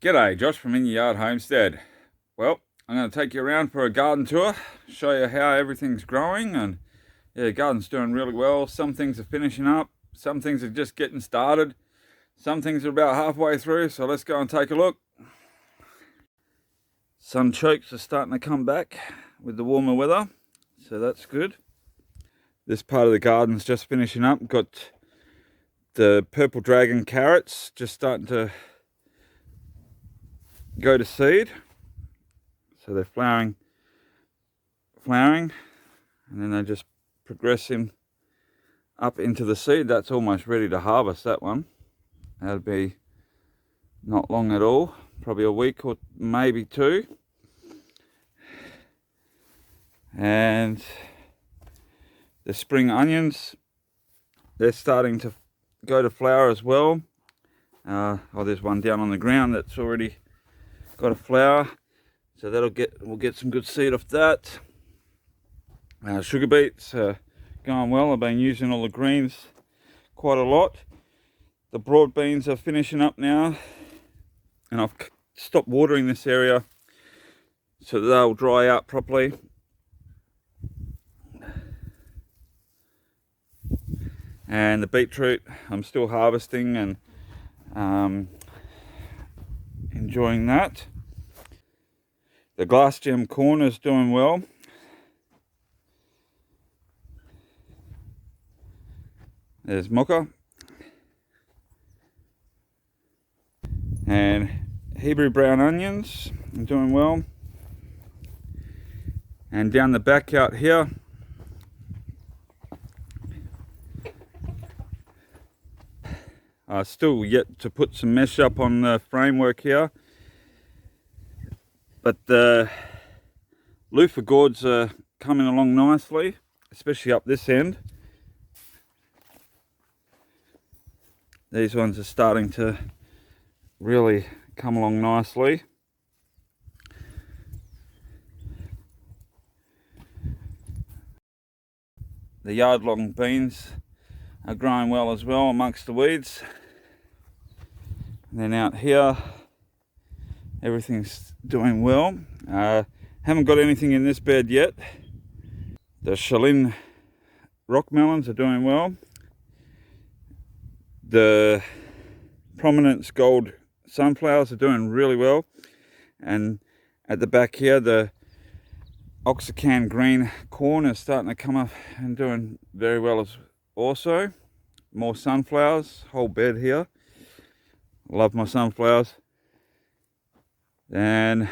G'day, Josh from In Your Yard Homestead. Well, I'm going to take you around for a garden tour, show you how everything's growing, and yeah, the garden's doing really well. Some things are finishing up, some things are just getting started, some things are about halfway through, so let's go and take a look. Sunchokes are starting to come back with the warmer weather, so that's good. This part of the garden's just finishing up. Got the purple dragon carrots just starting to go to seed, so they're flowering, and then they're just progressing up into the seed. That's almost ready to harvest, that one. That'll be not long at all, probably a week or maybe two. And the spring onions, they're starting to go to flower as well. There's one down on the ground that's already got a flower, so we'll get some good seed off that. Sugar beets are going well. I've been using all the greens quite a lot. The broad beans are finishing up now, and I've stopped watering this area so that they'll dry out properly. And the beetroot, I'm still harvesting and enjoying that. The glass gem corn is doing well. There's mocha. And Hebrew brown onions are doing well. And down the back out here, still yet to put some mesh up on the framework here, but the loofah gourds are coming along nicely, especially up this end. These ones are starting to really come along nicely. The yard-long beans are growing well as well amongst the weeds. And then out here, everything's doing well. Haven't got anything in this bed yet. The Chalin rock melons are doing well. The Prominence Gold sunflowers are doing really well. And at the back here, the Oxacan green corn is starting to come up and doing very well as also. More sunflowers, whole bed here. Love my sunflowers. And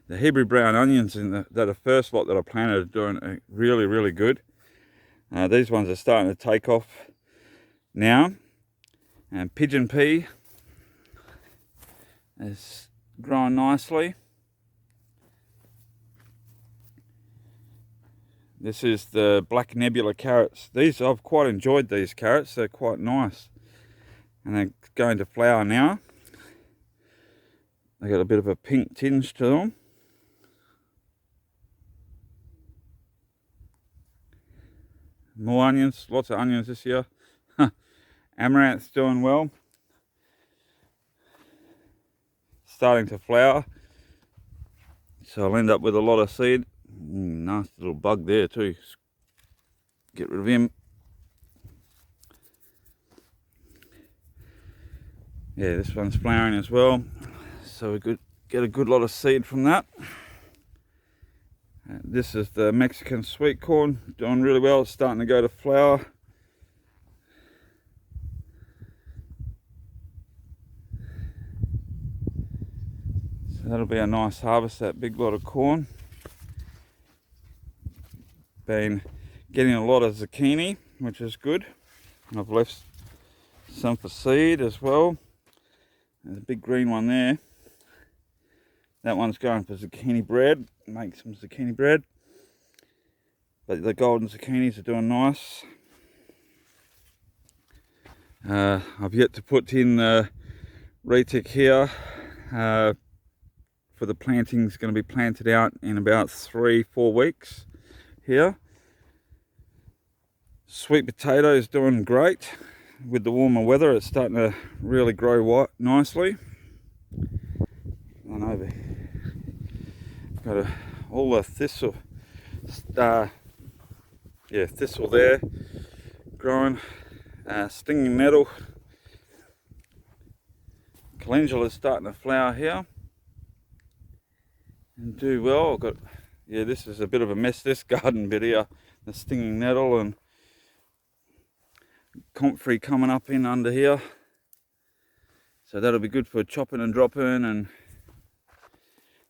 the Hebrew brown onions that are first lot that I planted are doing really, really good. These ones are starting to take off now. And pigeon pea is growing nicely. This is the black Nebula carrots. I've quite enjoyed these carrots. They're quite nice. And they're going to flower now. They got a bit of a pink tinge to them. More onions, lots of onions this year. Amaranth's doing well. Starting to flower. So I'll end up with a lot of seed. Nasty little bug there too. Get rid of him. Yeah, this one's flowering as well, so we could get a good lot of seed from that. This is the Mexican sweet corn, doing really well. It's starting to go to flower. So that'll be a nice harvest, that big lot of corn. Been getting a lot of zucchini, which is good. I've left some for seed as well. There's a big green one there. That one's going for zucchini bread. Make some zucchini bread. But the golden zucchinis are doing nice. I've yet to put in the retic here. For the planting's going to be planted out in about 3-4 weeks here. Sweet potato is doing great. With the warmer weather, it's starting to really grow nicely. over here. Got all the thistle, thistle there growing, stinging nettle. Calendula's starting to flower here and do well. I've got, this is a bit of a mess, this garden bit here. The stinging nettle and comfrey coming up in under here. So that'll be good for chopping and dropping. And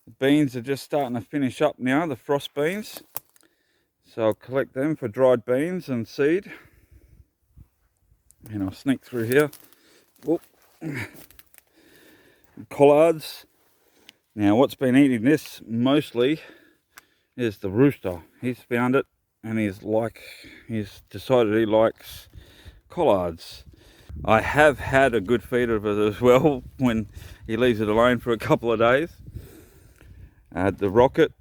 the beans are just starting to finish up now, the frost beans. So I'll collect them for dried beans and seed. And I'll sneak through here. Whoop. Collards. Now what's been eating this mostly is the rooster. He's found it and he's decided he likes collards. I have had a good feed of it as well when he leaves it alone for a couple of days. The rocket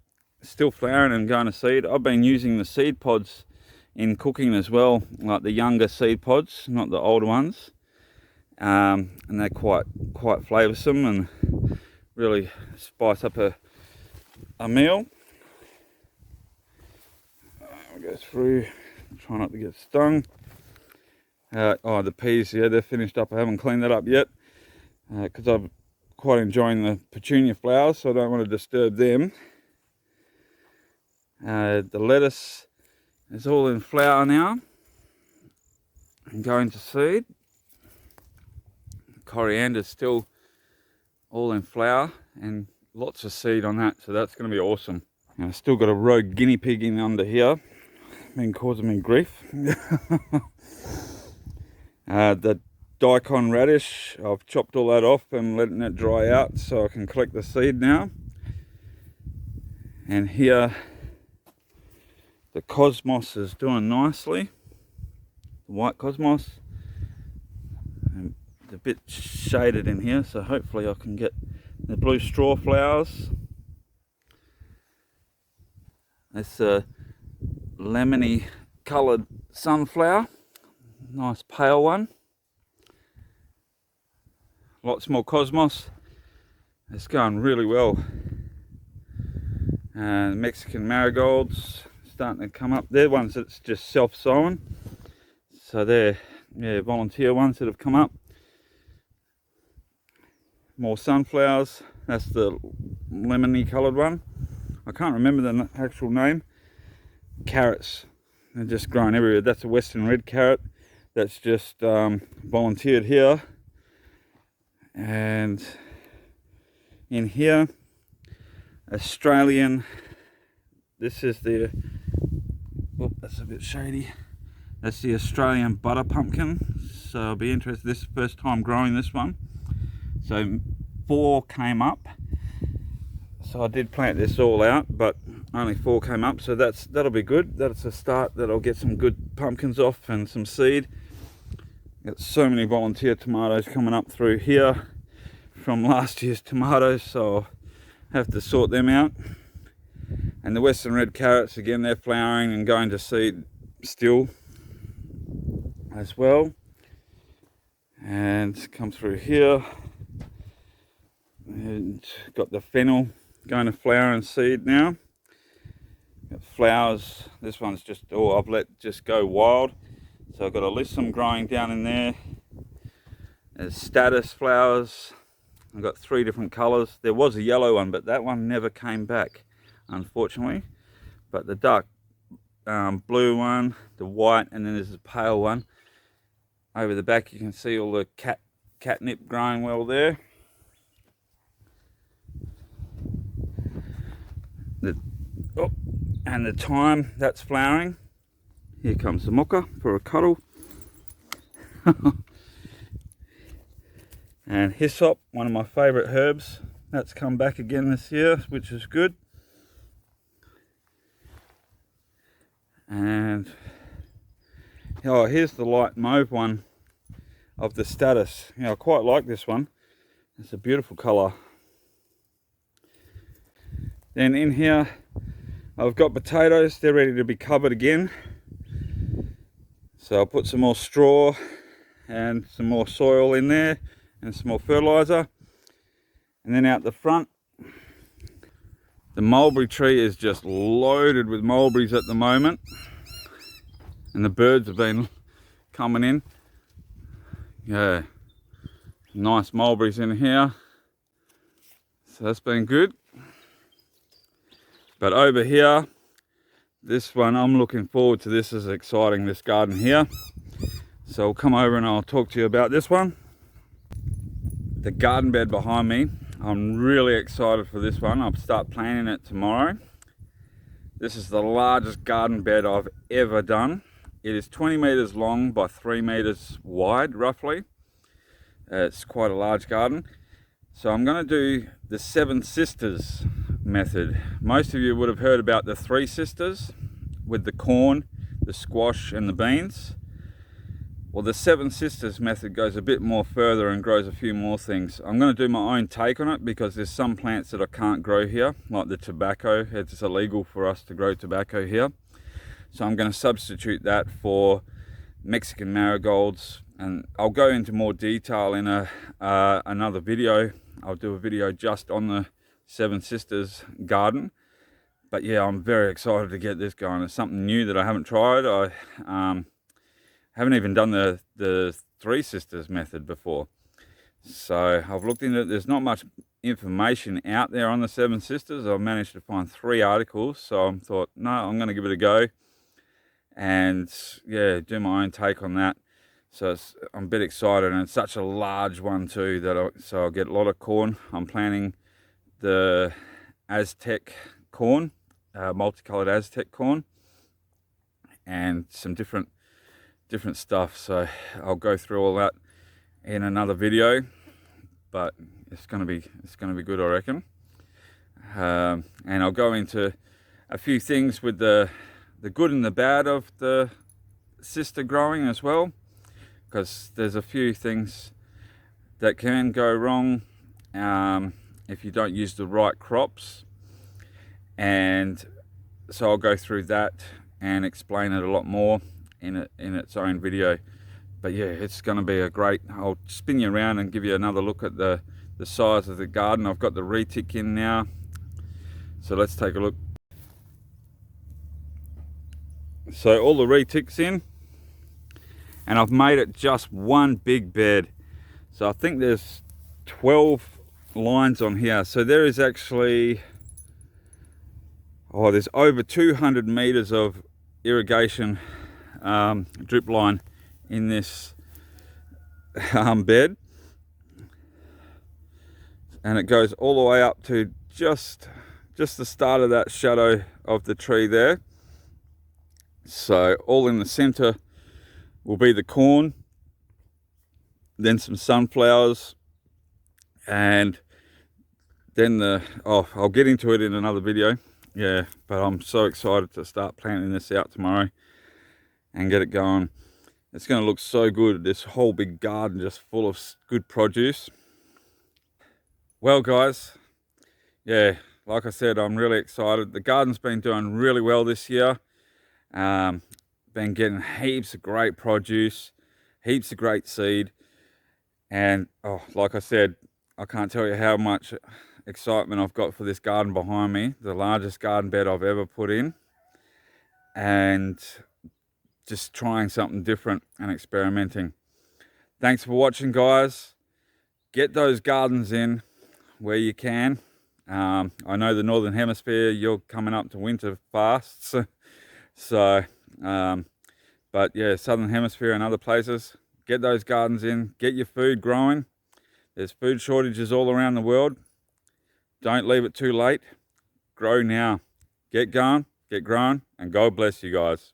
still flowering and going to seed. I've been using the seed pods in cooking as well, like the younger seed pods, not the older ones. And they're quite flavoursome and really spice up a meal. I'll go through, try not to get stung. The peas, they're finished up. I haven't cleaned that up yet because I'm quite enjoying the petunia flowers, so I don't want to disturb them. The lettuce is all in flower now and going to seed. Coriander's still all in flower and lots of seed on that, so that's going to be awesome. And I've still got a rogue guinea pig in under here, been causing me grief. The daikon radish, I've chopped all that off and letting it dry out so I can collect the seed now. And here the cosmos is doing nicely, the white cosmos. And it's a bit shaded in here, so hopefully I can get the blue straw flowers. It's a lemony coloured sunflower, nice pale one. Lots more cosmos. It's going really well. And Mexican marigolds starting to come up. They're ones that's just self-sowing, so they're volunteer ones that have come up. More sunflowers. That's the lemony coloured one. I can't remember the actual name. Carrots, they're just growing everywhere. That's a western red carrot that's just volunteered here. And in here, Australian, this is the, that's a bit shady. That's the Australian butter pumpkin. So I'll be interested. This is the first time growing this one. So 4 came up. So I did plant this all out, but only 4 came up. So that'll be good. That's a start that I'll get some good pumpkins off and some seed. Got so many volunteer tomatoes coming up through here from last year's tomatoes, so I'll have to sort them out. And the western red carrots, again, they're flowering and going to seed still as well. And come through here and got the fennel going to flower and seed now. Got flowers. This one's just, I've let just go wild. So I've got alyssum growing down in there. There's status flowers. I've got 3 different colours. There was a yellow one, but that one never came back, unfortunately. But the dark blue one, the white, and then there's a pale one. Over the back you can see all the catnip growing well there. And the thyme, that's flowering. Here comes the mocha for a cuddle. And hyssop, one of my favourite herbs, that's come back again this year, which is good. And here's the light mauve one of the status. I quite like this one. It's a beautiful colour. Then in here I've got potatoes. They're ready to be covered again. So I'll put some more straw and some more soil in there and some more fertiliser. And then out the front The mulberry tree is just loaded with mulberries at the moment, and the birds have been coming in. Yeah, nice mulberries in here, so that's been good. But over here, this one, I'm looking forward to. This is exciting, this garden here. So I'll come over and I'll talk to you about this one. The garden bed behind me, I'm really excited for this one. I'll start planting it tomorrow. This is the largest garden bed I've ever done. It is 20 meters long by 3 meters wide, roughly. It's quite a large garden. So I'm going to do the 7 sisters method. Most of you would have heard about the 3 sisters with the corn, the squash and the beans. Well, the 7 sisters method goes a bit more further and grows a few more things. I'm going to do my own take on it because there's some plants that I can't grow here, like the tobacco. It's illegal for us to grow tobacco here. So I'm going to substitute that for Mexican marigolds, and I'll go into more detail in another video. I'll do a video just on the 7 sisters garden. But yeah, I'm very excited to get this going. It's something new that I haven't tried. I haven't even done the 3 sisters method before. So I've looked into it. There's not much information out there on the 7 sisters. I've managed to find 3 articles. So I thought, no, I'm going to give it a go. And yeah, do my own take on that. So I'm a bit excited, and it's such a large one too so I'll get a lot of corn. I'm planting the Aztec corn, multicolored Aztec corn, and some different stuff. So I'll go through all that in another video, but it's gonna be good, I reckon. And I'll go into a few things with the good and the bad of the sister growing as well, because there's a few things that can go wrong if you don't use the right crops. And so I'll go through that and explain it a lot more in its own video. But yeah, it's going to be a great, I'll spin you around and give you another look at the size of the garden. I've got the retic in now, so let's take a look. So all the retic's in, and I've made it just one big bed. So I think there's 12 lines on here. So there is actually, there's over 200 meters of irrigation drip line in this bed, and it goes all the way up to just the start of that shadow of the tree there. So all in the center will be the corn, then some sunflowers, and then I'll get into it in another video. Yeah, but I'm so excited to start planting this out tomorrow and get it going. It's going to look so good, this whole big garden just full of good produce. Well guys, yeah, like I said, I'm really excited. The garden's been doing really well this year. Been getting heaps of great produce, heaps of great seed, and like I said, I can't tell you how much excitement I've got for this garden behind me, the largest garden bed I've ever put in, and just trying something different and experimenting. Thanks for watching, guys. Get those gardens in where you can. I know the Northern Hemisphere, you're coming up to winter fasts. So, but yeah, Southern Hemisphere and other places, get those gardens in, get your food growing. There's food shortages all around the world. Don't leave it too late. Grow now. Get going, get growing, and God bless you guys.